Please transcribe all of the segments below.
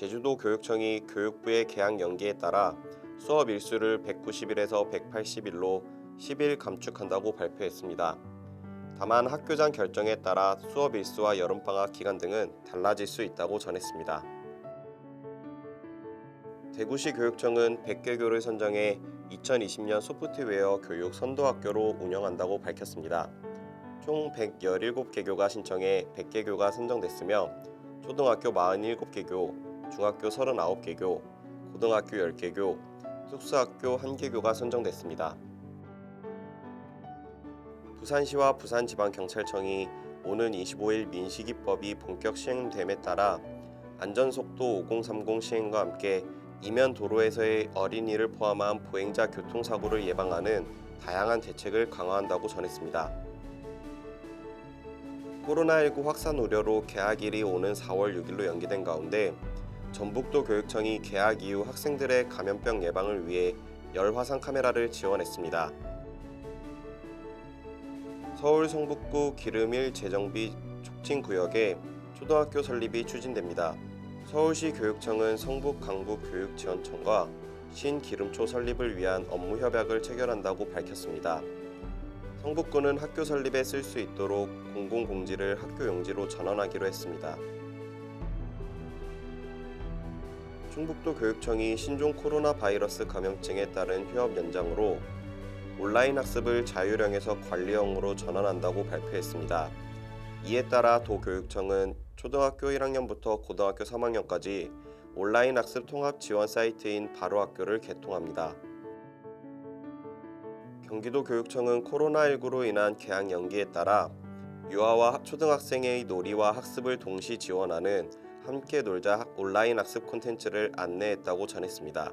제주도 교육청이 교육부의 개학 연기에 따라 수업 일수를 190일에서 180일로 10일 감축한다고 발표했습니다. 다만 학교장 결정에 따라 수업 일수와 여름방학 기간 등은 달라질 수 있다고 전했습니다. 대구시 교육청은 100개교를 선정해 2020년 소프트웨어 교육 선도학교로 운영한다고 밝혔습니다. 총 117개교가 신청해 100개교가 선정됐으며 초등학교 47개교, 중학교 39개교, 고등학교 10개교, 특수학교 1개교가 선정됐습니다. 부산시와 부산지방경찰청이 오는 25일 민식이법이 본격 시행됨에 따라 안전속도 5030 시행과 함께 이면 도로에서의 어린이를 포함한 보행자 교통사고를 예방하는 다양한 대책을 강화한다고 전했습니다. 코로나19 확산 우려로 개학일이 오는 4월 6일로 연기된 가운데 전북도 교육청이 개학 이후 학생들의 감염병 예방을 위해 열 화상 카메라를 지원했습니다. 서울 성북구 기름일 재정비 촉진구역에 초등학교 설립이 추진됩니다. 서울시 교육청은 성북 강북교육지원청과 신기름초 설립을 위한 업무 협약을 체결한다고 밝혔습니다. 성북구는 학교 설립에 쓸 수 있도록 공공공지를 학교 용지로 전환하기로 했습니다. 충북도 교육청이 신종 코로나 바이러스 감염증에 따른 휴업 연장으로 온라인 학습을 자율형에서 관리형으로 전환한다고 발표했습니다. 이에 따라 도교육청은 초등학교 1학년부터 고등학교 3학년까지 온라인 학습 통합 지원 사이트인 바로학교를 개통합니다. 경기도 교육청은 코로나19로 인한 개학 연기에 따라 유아와 초등학생의 놀이와 학습을 동시 지원하는 함께 놀자 온라인 학습 콘텐츠를 안내했다고 전했습니다.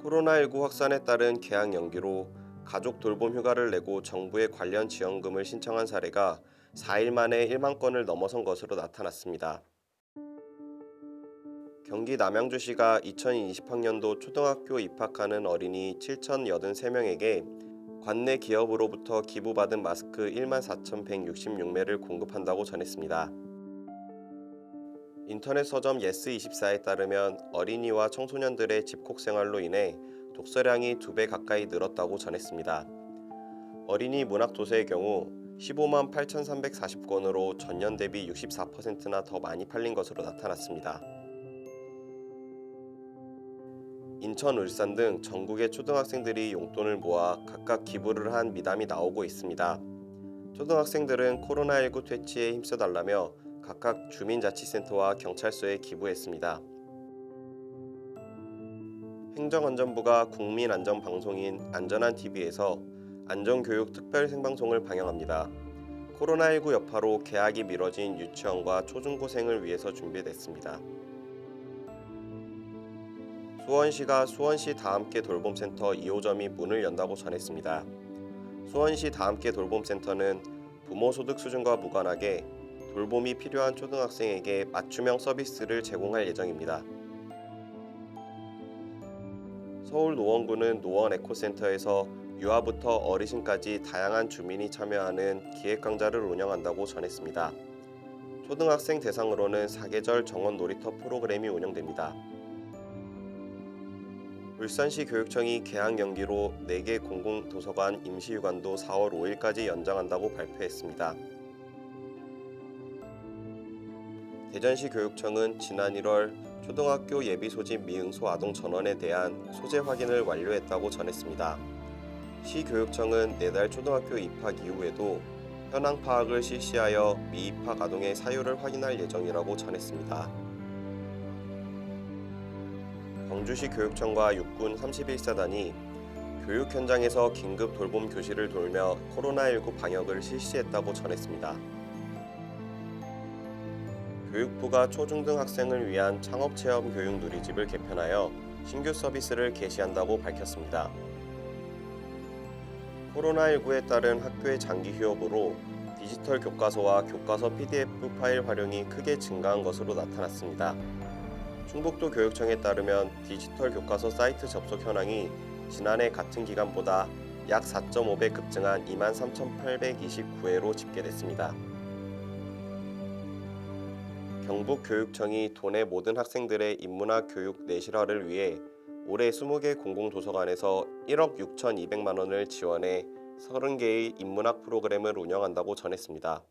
코로나19 확산에 따른 개학 연기로 가족 돌봄 휴가를 내고 정부의 관련 지원금을 신청한 사례가 4일 만에 1만 건을 넘어선 것으로 나타났습니다. 경기 남양주시가 2020학년도 초등학교 입학하는 어린이 7,083명에게 관내 기업으로부터 기부받은 마스크 14,166매를 공급한다고 전했습니다. 인터넷 서점 예스24에 따르면 어린이와 청소년들의 집콕 생활로 인해 독서량이 2배 가까이 늘었다고 전했습니다. 어린이 문학도서의 경우 15만 8,340권으로 전년 대비 64%나 더 많이 팔린 것으로 나타났습니다. 인천, 울산 등 전국의 초등학생들이 용돈을 모아 각각 기부를 한 미담이 나오고 있습니다. 초등학생들은 코로나19 퇴치에 힘써달라며 각각 주민자치센터와 경찰서에 기부했습니다. 행정안전부가 국민안전방송인 안전한TV에서 안전교육 특별 생방송을 방영합니다. 코로나19 여파로 개학이 미뤄진 유치원과 초중고생을 위해서 준비됐습니다. 수원시가 수원시 다함께 돌봄센터 2호점이 문을 연다고 전했습니다. 수원시 다함께 돌봄센터는 부모 소득 수준과 무관하게 돌봄이 필요한 초등학생에게 맞춤형 서비스를 제공할 예정입니다. 서울 노원구는 노원 에코센터에서 유아부터 어르신까지 다양한 주민이 참여하는 기획강좌를 운영한다고 전했습니다. 초등학생 대상으로는 사계절 정원 놀이터 프로그램이 운영됩니다. 울산시 교육청이 개학 연기로 4개 공공도서관 임시휴관도 4월 5일까지 연장한다고 발표했습니다. 대전시 교육청은 지난 1월 초등학교 예비 소집 미응소 아동 전원에 대한 소재 확인을 완료했다고 전했습니다. 시 교육청은 내달 초등학교 입학 이후에도 현황 파악을 실시하여 미입학 아동의 사유를 확인할 예정이라고 전했습니다. 광주시 교육청과 육군 31사단이 교육 현장에서 긴급 돌봄 교실을 돌며 코로나19 방역을 실시했다고 전했습니다. 교육부가 초중등 학생을 위한 창업체험 교육 누리집을 개편하여 신규 서비스를 개시한다고 밝혔습니다. 코로나19에 따른 학교의 장기 휴업으로 디지털 교과서와 교과서 PDF 파일 활용이 크게 증가한 것으로 나타났습니다. 충북도 교육청에 따르면 디지털 교과서 사이트 접속 현황이 지난해 같은 기간보다 약 4.5배 급증한 23,829회로 집계됐습니다. 경북교육청이 도내 모든 학생들의 인문학 교육 내실화를 위해 올해 20개 공공도서관에서 1억 6,200만 원을 지원해 30개의 인문학 프로그램을 운영한다고 전했습니다.